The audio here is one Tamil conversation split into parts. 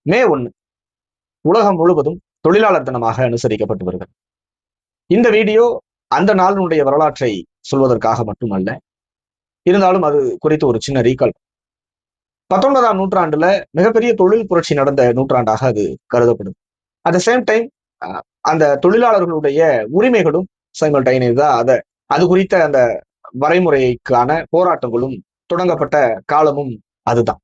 மே 1 உலகம் முழுவதும் தொழிலாளர் தினமாக அனுசரிக்கப்பட்டு வருகிறது. இந்த வீடியோ அந்த நாளினுடைய வரலாற்றை சொல்வதற்காக மட்டுமல்ல, இருந்தாலும் அது குறித்து ஒரு சின்ன ரீகால். 19ஆம் நூற்றாண்டுல மிகப்பெரிய தொழில் புரட்சி நடந்த நூற்றாண்டாக அது கருதப்படுது. அட் த சேம் டைம் அந்த தொழிலாளர்களுடைய உரிமைகளும் சைமல்டைனியஸா அது குறித்த அந்த வரைமுறைக்கான போராட்டங்களும் தொடங்கப்பட்ட காலமும் அதுதான்.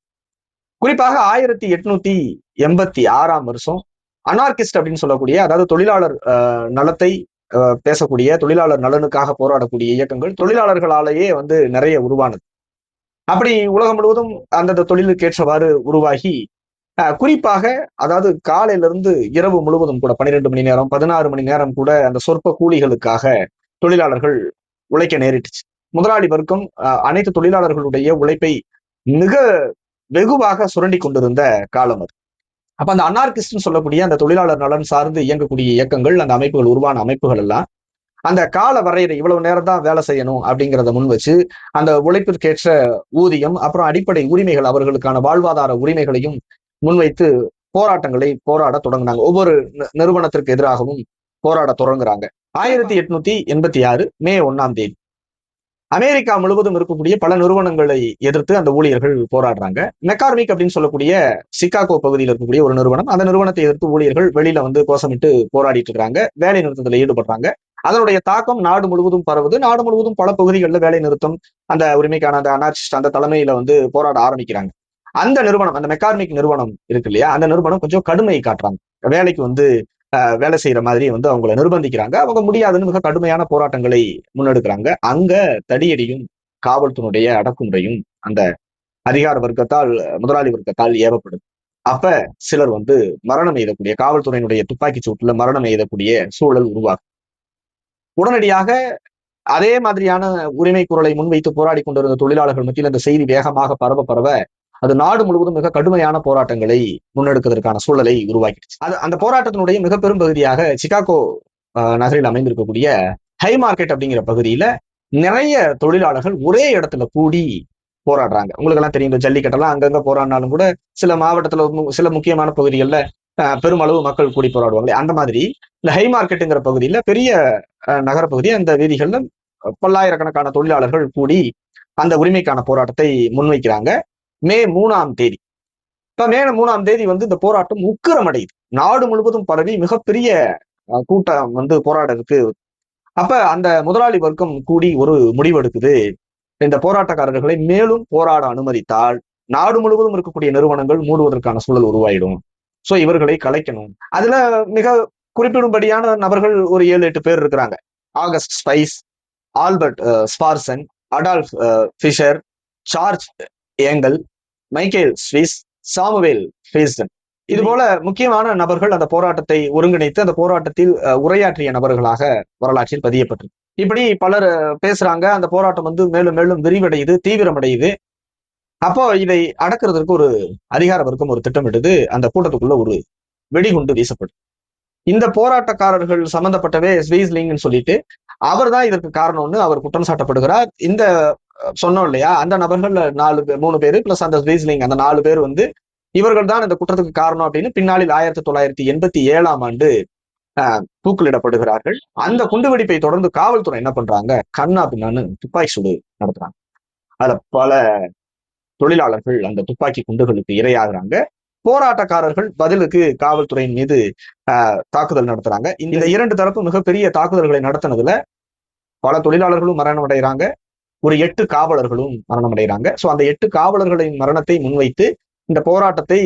குறிப்பாக 1886 அனார்கிஸ்ட் அப்படின்னு சொல்லக்கூடிய, அதாவது தொழிலாளர் நலத்தை பேசக்கூடிய, தொழிலாளர் நலனுக்காக போராடக்கூடிய இயக்கங்கள் தொழிலாளர்களாலேயே நிறைய உருவானது. அப்படி உலகம் முழுவதும் அந்தந்த தொழிலுக்கு ஏற்றவாறு உருவாகி, குறிப்பாக அதாவது காலையில இருந்து இரவு முழுவதும் கூட 12 மணி நேரம் 16 மணி நேரம் கூட அந்த சொற்ப கூலிகளுக்காக தொழிலாளர்கள் உழைக்க நேரிட்டுச்சு. முதலாளி வர்க்கம் அனைத்து தொழிலாளர்களுடைய உழைப்பை மிக வெகுவாக சுரண்டி கொண்டிருந்த காலம் அது. அப்ப அந்த அனார்கிஸ்ட்னு சொல்லக்கூடிய அந்த தொழிலாளர் நலன் சார்ந்து இயங்கக்கூடிய இயக்கங்கள், அந்த அமைப்புகள், உருவான அமைப்புகள் எல்லாம் அந்த கால வரையறை, இவ்வளவு நேரம் தான் வேலை செய்யணும் அப்படிங்கிறத முன் வச்சு அந்த உழைப்பிற்கேற்ற ஊதியம், அப்புறம் அடிப்படை உரிமைகள், அவர்களுக்கான வாழ்வாதார உரிமைகளையும் முன்வைத்து போராட தொடங்கினாங்க. ஒவ்வொரு நிறுவனத்திற்கு எதிராகவும் போராட தொடங்குறாங்க. 1886 மே 1 அமெரிக்கா முழுவதும் இருக்கக்கூடிய பல நிறுவனங்களை எதிர்த்து அந்த ஊழியர்கள் போராடுறாங்க. மெக்கார்மிக் அப்படின்னு சொல்லக்கூடிய சிகாகோ பகுதியில் இருக்கக்கூடிய ஒரு நிறுவனம், அந்த நிறுவனத்தை எதிர்த்து ஊழியர்கள் வெளியில கோஷமிட்டு போராடிட்டு இருக்காங்க, வேலை நிறுத்தத்தில் ஈடுபடுறாங்க. அதனுடைய தாக்கம் நாடு முழுவதும் பரவுது. நாடு முழுவதும் பல பகுதிகளில் வேலை நிறுத்தம், அந்த உரிமைக்கான அந்த அனார்சிஸ்ட் அந்த தலைமையில போராட ஆரம்பிக்கிறாங்க. அந்த நிறுவனம், அந்த மெக்கார்மிக் நிறுவனம் இருக்கு இல்லையா, அந்த நிறுவனம் கொஞ்சம் கடுமையை காட்டுறாங்க. வேலைக்கு வேலை செய்யற மாதிரி அவங்களை நிர்பந்திக்கிறாங்க. அவங்க முடியாதுன்னு மிக கடுமையான போராட்டங்களை முன்னெடுக்கிறாங்க. அங்க தடியடியும் காவல்துறையுடைய அடக்குமுறையும் அந்த அதிகார வர்க்கத்தால், முதலாளி வர்க்கத்தால் ஏவப்படுது. அப்ப சிலர் மரணம் எய்தக்கூடிய, காவல்துறையினுடைய துப்பாக்கி சூட்டுல மரணம் எய்தக்கூடிய சூழல் உருவாகும். உடனடியாக அதே மாதிரியான உரிமை குரலை முன்வைத்து போராடி கொண்டிருந்த தொழிலாளர்கள் மத்தியில் இந்த செய்தி வேகமாக பரவ அது நாடு முழுவதும் மிக கடுமையான போராட்டங்களை முன்னெடுப்பதற்கான சூழலை உருவாக்கிடுச்சு. அந்த போராட்டத்தினுடைய மிக பெரும் பகுதியாக சிகாகோ நகரில் அமைந்திருக்கக்கூடிய ஹை மார்க்கெட் அப்படிங்கிற பகுதியில நிறைய தொழிலாளர்கள் ஒரே இடத்துல கூடி போராடுறாங்க. உங்களுக்கு எல்லாம் தெரியும், ஜல்லிக்கட்டெல்லாம் அங்கங்க போராடினாலும் கூட சில மாவட்டத்துல, சில முக்கியமான பகுதிகளில் பெருமளவு மக்கள் கூடி போராடுவாங்களே, அந்த மாதிரி இந்த ஹை மார்க்கெட்டுங்கிற பகுதியில பெரிய நகர பகுதி, அந்த வீதிகள்ல பல்லாயிரக்கணக்கான தொழிலாளர்கள் கூடி அந்த உரிமைக்கான போராட்டத்தை முன்வைக்கிறாங்க. மே 3 இப்ப மே 3 இந்த போராட்டம் உக்கிரமடையுது. நாடு முழுவதும் பரவி மிகப்பெரிய கூட்டம் போராட இருக்கு. அப்ப அந்த முதலாளி வர்க்கம் கூடி ஒரு முடிவெடுக்குது, இந்த போராட்டக்காரர்களை மேலும் போராட அனுமதித்தால் நாடு முழுவதும் இருக்கக்கூடிய நிறுவனங்கள் மூடுவதற்கான சூழல் உருவாயிடும். சோ இவர்களை கலைக்கணும். அதுல மிக குறிப்பிடும்படியான நபர்கள் ஒரு 7-8 பேர் இருக்கிறாங்க. August Spies, Albert Parsons, Adolph Fischer, George Engel, Michael ஸ்விஸ், சாமுவேல் ஃபேஸ்டன், இது போல முக்கியமான நபர்கள் அந்த போராட்டத்தை ஒருங்கிணைத்து அந்த போராட்டத்தில் உரையாற்றிய நபர்களாக வரலாற்றில் பதியப்பட்டது. இப்படி பலர் பேசுறாங்க. அந்த போராட்டம் மேலும் மேலும் விரிவடையுது, தீவிரமடையுது. அப்போ இதை அடக்குறதுக்கு ஒரு அதிகார வர்க்கம் ஒரு திட்டமிட்டது. அந்த கூட்டத்துக்குள்ள ஒரு வெடிகுண்டு வீசப்படும். இந்த போராட்டக்காரர்கள் சம்பந்தப்பட்டவே ஸ்வீஸ்லிங்னு சொல்லிட்டு அவர் தான் இதற்கு காரணம்னு அவர் குற்றம் சாட்டப்படுகிறார். இந்த சொன்னோம் இல்லையா, அந்த நபர்கள் 3 பேரு பிளஸ் அந்த ஸ்வீஸ்லிங், அந்த 4 பேர் இவர்கள் தான் இந்த குற்றத்துக்கு காரணம் அப்படின்னு பின்னாளில் 1987 தூக்கிலிடப்படுகிறார்கள். அந்த குண்டுவெடிப்பை தொடர்ந்து காவல்துறை என்ன பண்றாங்க, கண்ணா பின்னான்னு துப்பாக்கி சூடு நடத்துறாங்க. அதுல பல தொழிலாளர்கள் அந்த துப்பாக்கி குண்டுகளுக்கு இரையாகிறாங்க. போராட்டக்காரர்கள் பதிலுக்கு காவல்துறையின் மீது தாக்குதல் நடத்துறாங்க. இந்த 2 தரப்பு மிகப்பெரிய தாக்குதல்களை நடத்தினதுல பல தொழிலாளர்களும் மரணம் அடைகிறாங்க, ஒரு 8 காவலர்களும் மரணம் அடைகிறாங்க. சோ அந்த 8 காவலர்களின் மரணத்தை முன்வைத்து இந்த போராட்டத்தை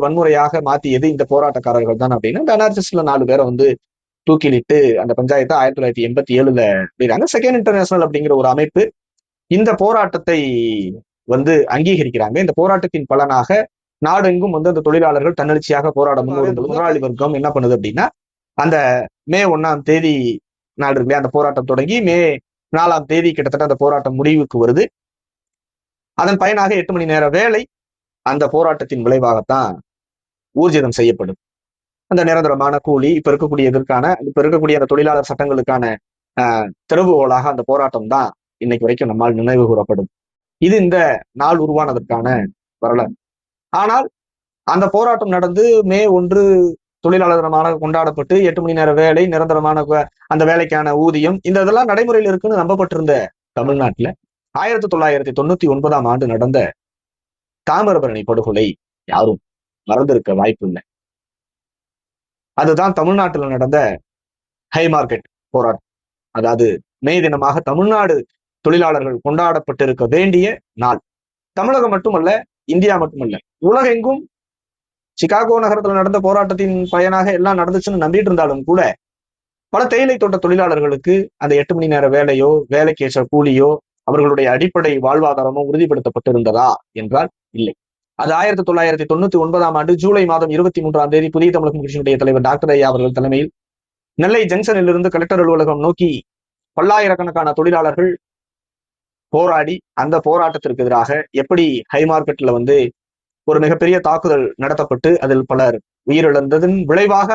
வன்முறையாக மாத்தியது இந்த போராட்டக்காரர்கள் தான் அப்படின்னு இந்த அனார்சிஸ்ட்ல 4 பேரை தூக்கிலிட்டு அந்த பஞ்சாயத்தை 1987 அப்படிங்கிறாங்க. செகண்ட் இன்டர்நேஷனல் அப்படிங்கிற ஒரு அமைப்பு இந்த போராட்டத்தை அங்கீகரிக்கிறாங்க. இந்த போராட்டத்தின் பலனாக நாடெங்கும் அந்த தொழிலாளர்கள் தன்னெழுச்சியாக போராட முன்வரும்போது முதலாளி வர்க்கம் என்ன பண்ணுது அப்படின்னா, அந்த மே 1 நாள் இருக்கு, அந்த போராட்டம் தொடங்கி மே 4 கிட்டத்தட்ட அந்த போராட்டம் முடிவுக்கு வருது. அதன் பயனாக 8 மணி நேர வேலை அந்த போராட்டத்தின் விளைவாகத்தான் ஊர்ஜிதம் செய்யப்படும். அந்த நிரந்தரமான கூலி, இப்ப இருக்கக்கூடிய அந்த தொழிலாளர் சட்டங்களுக்கான திறவுகோலாக அந்த போராட்டம் தான் இன்னைக்கு வரைக்கும் நம்மால் நினைவு கூறப்படும். இது இந்த நாள் உருவானதற்கான வரலாறு. ஆனால் அந்த போராட்டம் நடந்து மே 1 தொழிலாளர் தினமாக கொண்டாடப்பட்டு 8 மணி நேர வேலை, நிரந்தரமான அந்த வேலைக்கான ஊதியம், இதெல்லாம் நடைமுறையில் இருக்குன்னு நம்பப்பட்டிருந்த தமிழ்நாட்டுல 1999 நடந்த தாமிரபரணி படுகொலை யாரும் மறந்திருக்க வாய்ப்பு இல்லை. அதுதான் தமிழ்நாட்டில் நடந்த ஹை மார்க்கெட் போராட்டம். அதாவது மே தினமாக தமிழ்நாடு தொழிலாளர்கள் கொண்டாடப்பட்டிருக்க வேண்டிய நாள். தமிழகம் மட்டுமல்ல, இந்தியா மட்டுமல்ல, உலகெங்கும் சிகாகோ நகரத்தில் நடந்த போராட்டத்தின் பயனாக எல்லாம் நடந்துச்சுன்னு நம்பிட்டு இருந்தாலும் கூட பல தேயிலை தோட்ட தொழிலாளர்களுக்கு அந்த 8 மணி நேர வேலையோ, வேலைக்கு ஏற்ற கூலியோ, அவர்களுடைய அடிப்படை வாழ்வாதாரமோ உறுதிப்படுத்தப்பட்டிருந்ததா என்றால் இல்லை. அது 1999 ஜூலை 23 புதிய தமிழகம் கட்சியினுடைய தலைவர் டாக்டர் ஐயா அவர்கள் தலைமையில் நெல்லை ஜங்ஷனில் இருந்து கலெக்டர் அலுவலகம் நோக்கி பல்லாயிரக்கணக்கான தொழிலாளர்கள் போராடி, அந்த போராட்டத்திற்கு எதிராக எப்படி ஹை மார்க்கெட்ல ஒரு மிகப்பெரிய தாக்குதல் நடத்தப்பட்டு அதில் பலர் உயிரிழந்ததன் விளைவாக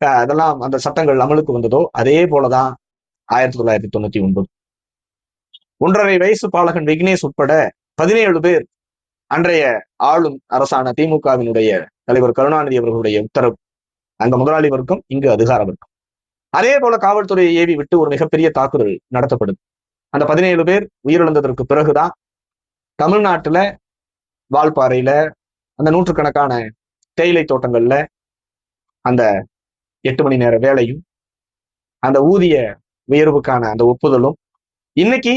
அதெல்லாம் அந்த சட்டங்கள் அமலுக்கு வந்ததோ, அதே போலதான் 1999 1.5 வயசு பாலகன் விக்னேஷ் உட்பட 17 பேர் அன்றைய ஆளும் அரசான திமுகவினுடைய தலைவர் கருணாநிதி அவர்களுடைய உத்தரவு. அங்க முதலாளி வர்க்கம், இங்கு அதிகார வர்க்கம். அதே போல காவல்துறையை ஏவி விட்டு ஒரு மிகப்பெரிய தாக்குதல் நடத்தப்படுது. அந்த 17 பேர் உயிரிழந்ததற்கு பிறகுதான் தமிழ்நாட்டுல வால்பாறையில அந்த நூற்றுக்கணக்கான தேயிலை தோட்டங்கள்ல அந்த 8 மணி நேர வேலையும் அந்த ஊதிய உயர்வுக்கான அந்த ஒப்புதலும், இன்னைக்கு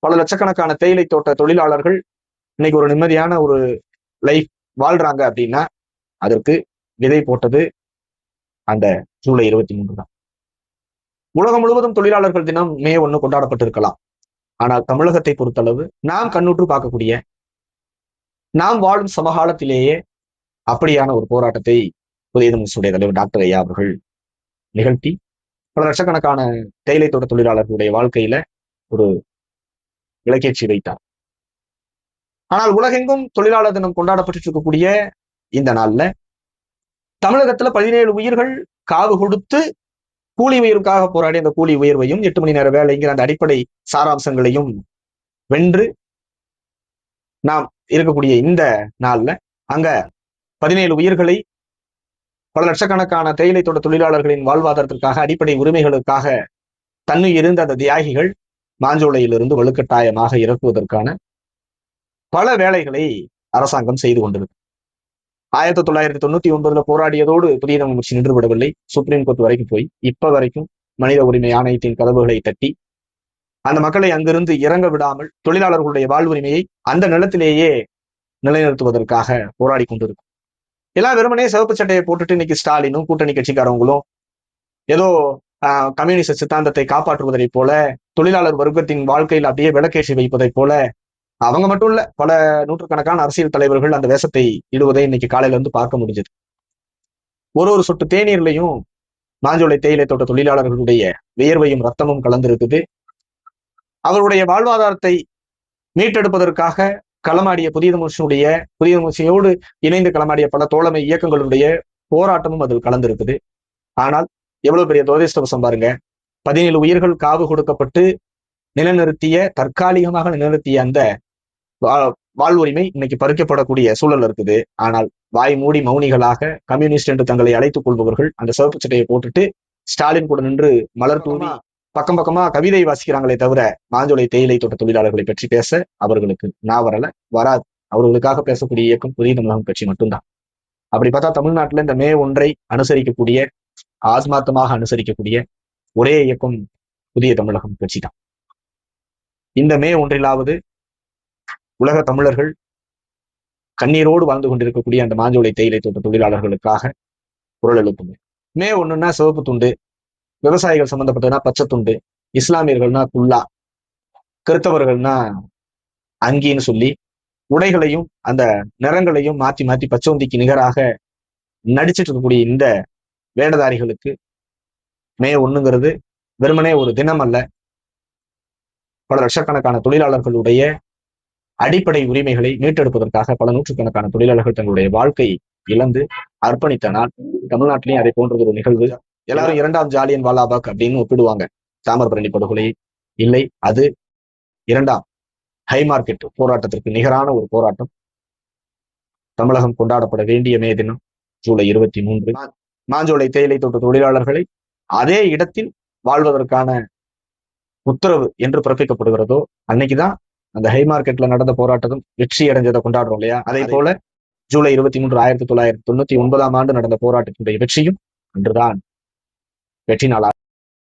பல லட்சக்கணக்கான தேயிலை தோட்ட தொழிலாளர்கள் இன்னைக்கு ஒரு நிம்மதியான ஒரு லைஃப் வாழ்றாங்க அப்படின்னா அதற்கு விதை போட்டது அந்த ஜூலை 23 தான். உலகம் முழுவதும் தொழிலாளர்கள் தினம் மே 1 கொண்டாடப்பட்டிருக்கலாம். ஆனால் தமிழகத்தை பொறுத்தளவு நாம் கண்ணுற்று பார்க்கக்கூடிய, நாம் வாழும் சமகாலத்திலேயே அப்படியான ஒரு போராட்டத்தை புதிய தமிழகத்துடைய தலைவர் டாக்டர் ஐயா அவர்கள் நிகழ்த்தி பல லட்சக்கணக்கான தேயிலை தோட்ட தொழிலாளர்களுடைய வாழ்க்கையில ஒரு விளக்கேற்றி வைத்தார். ஆனால் உலகெங்கும் தொழிலாளர் தினம் கொண்டாடப்பட்டு இருக்கக்கூடிய இந்த நாள்ல தமிழகத்துல 17 உயிர்கள் காவு கொடுத்து கூலி உயர்வுக்காக போராடி அந்த கூலி உயர்வையும் 8 மணி நேர வேலைங்கிற அந்த அடிப்படை சாராம்சங்களையும் வென்று நாம் இருக்கக்கூடிய இந்த நாள்ல அங்க 17 உயிர்களை பல லட்சக்கணக்கான தேயிலை தோட்ட தொழிலாளர்களின் வாழ்வாதாரத்திற்காக, அடிப்படை உரிமைகளுக்காக இருந்த அந்த தியாகிகள் மாஞ்சோலையிலிருந்து வலுக்கட்டாயமாக இறக்குவதற்கான பல வேலைகளை அரசாங்கம் செய்து கொண்டிருக்கு. 1999 போராடியதோடு புதிய தமிழ் கட்சி நின்று விடவில்லை. சுப்ரீம் கோர்ட் வரைக்கும் போய் இப்ப வரைக்கும் மனித உரிமை ஆணையத்தின் கதவுகளை தட்டி அந்த மக்களை அங்கிருந்து இறங்க விடாமல் தொழிலாளர்களுடைய வாழ்வுரிமையை அந்த நிலத்திலேயே நிலைநிறுத்துவதற்காக போராடி கொண்டிருக்கும். எல்லாம் வெறுமனே சிவப்பு சட்டையை போட்டுட்டு இன்னைக்கு ஸ்டாலினும் கூட்டணி கட்சிக்காரவங்களும் ஏதோ கம்யூனிஸ்ட் சித்தாந்தத்தை காப்பாற்றுவதை போல, தொழிலாளர் வர்க்கத்தின் வாழ்க்கையில் அப்படியே விளக்கேற்றி வைப்பதை போல, அவங்க மட்டும் இல்ல, பல நூற்றுக்கணக்கான அரசியல் தலைவர்கள் அந்த வேஷத்தை இடுவதை இன்னைக்கு காலையில இருந்து பார்க்க முடிஞ்சது. ஒரு சொட்டு தேநீர்லையும் மாஞ்சோலை தேயிலை தோட்ட தொழிலாளர்களுடைய வியர்வையும் ரத்தமும் கலந்திருக்குது. அவருடைய வாழ்வாதாரத்தை மீட்டெடுப்பதற்காக களமாடிய புதிய தமிழ்ச்சியோடு இணைந்து களமாடிய பல தோழமை இயக்கங்களுடைய போராட்டமும் அதில் கலந்திருக்குது. ஆனால் எவ்வளவு பெரிய துரதிர்ஷ்டவசம் பாருங்க, 17 உயிர்கள் காவு கொடுக்கப்பட்டு தற்காலிகமாக நிலைநிறுத்திய அந்த வாழ்வுரிமை இன்னைக்கு பறிக்கப்படக்கூடிய சூழல் இருக்குது. ஆனால் வாய் மூடி மௌனிகளாக கம்யூனிஸ்ட் என்று தங்களை அழைத்துக் கொள்பவர்கள் அந்த சிவப்பு சட்டையை போட்டுட்டு ஸ்டாலின் கூட நின்று மலர் தூவி பக்கம் பக்கமா கவிதை வாசிக்கிறாங்களே தவிர மாஞ்சோலை தேயிலை தோட்ட தொழிலாளர்களை பற்றி பேச அவர்களுக்கு வராது. அவர்களுக்காக பேசக்கூடிய இயக்கம் புதிய தமிழகம் கட்சி மட்டும்தான். அப்படி பார்த்தா தமிழ்நாட்டுல இந்த மே 1 அனுசரிக்கக்கூடிய, ஆத்மார்த்தமாக அனுசரிக்கக்கூடிய ஒரே இயக்கம் புதிய தமிழகம் கட்சி தான். இந்த மே 1 உலக தமிழர்கள் கண்ணீரோடு வாழ்ந்து கொண்டிருக்கக்கூடிய அந்த மாஞ்சோலை தேயிலை தோட்ட தொழிலாளர்களுக்காக குரல் எழுப்புங்க. மே 1ன்னா சிவப்பு துண்டு, விவசாயிகள் சம்பந்தப்பட்டதுன்னா பச்சை துண்டு, இஸ்லாமியர்கள்னா குல்லா, கிறிஸ்தவர்கள்னா அங்கின்னு சொல்லி உடைகளையும் அந்த நிறங்களையும் மாற்றி மாற்றி பச்சோந்திக்கு நிகராக நடிச்சிட்டு இருக்கக்கூடிய இந்த வேடதாரிகளுக்கு மே 1ங்கிறது வெறுமனே ஒரு தினம் அல்ல, பல லட்சக்கணக்கான தொழிலாளர்களுடைய அடிப்படை உரிமைகளை மீட்டெடுப்பதற்காக பல நூற்றுக்கணக்கான தொழிலாளர்கள் தங்களுடைய வாழ்க்கை இழந்து அர்ப்பணித்த நாள். தமிழ்நாட்டிலையும் அதை போன்றது ஒரு நிகழ்வு. எல்லாரும் 2ஆம் ஜாலியன் வாலாபாக் அப்படின்னு ஒப்பிடுவாங்க தாமிரபரணி படுகொலை. இல்லை, அது 2ஆம் ஹை மார்க்கெட் போராட்டத்திற்கு நிகரான ஒரு போராட்டம். தமிழகம் கொண்டாடப்பட வேண்டிய மே தினம் ஜூலை 23. மாஞ்சோலை தேயிலை தோட்ட தொழிலாளர்களை அதே இடத்தில் வாழ்வதற்கான உத்தரவு என்று பிறப்பிக்கப்படுகிறதோ அன்னைக்குதான் அந்த ஹை மார்க்கெட்ல நடந்த போராட்டம் வெற்றி அடைஞ்சதை கொண்டாடுறோம் இல்லையா? அதே போல ஜூலை 23 1999 நடந்த போராட்டத்தினுடைய வெற்றியும் அன்றுதான் வெற்றி நாளாக